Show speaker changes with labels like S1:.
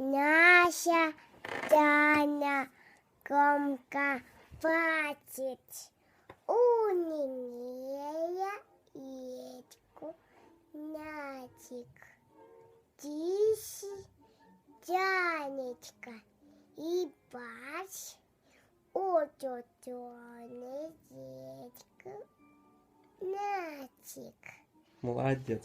S1: Наша Таня громко плачет. У нее речку мячик. Тиси Тянечка и бач. У тетёны детка мячик.
S2: Молодец.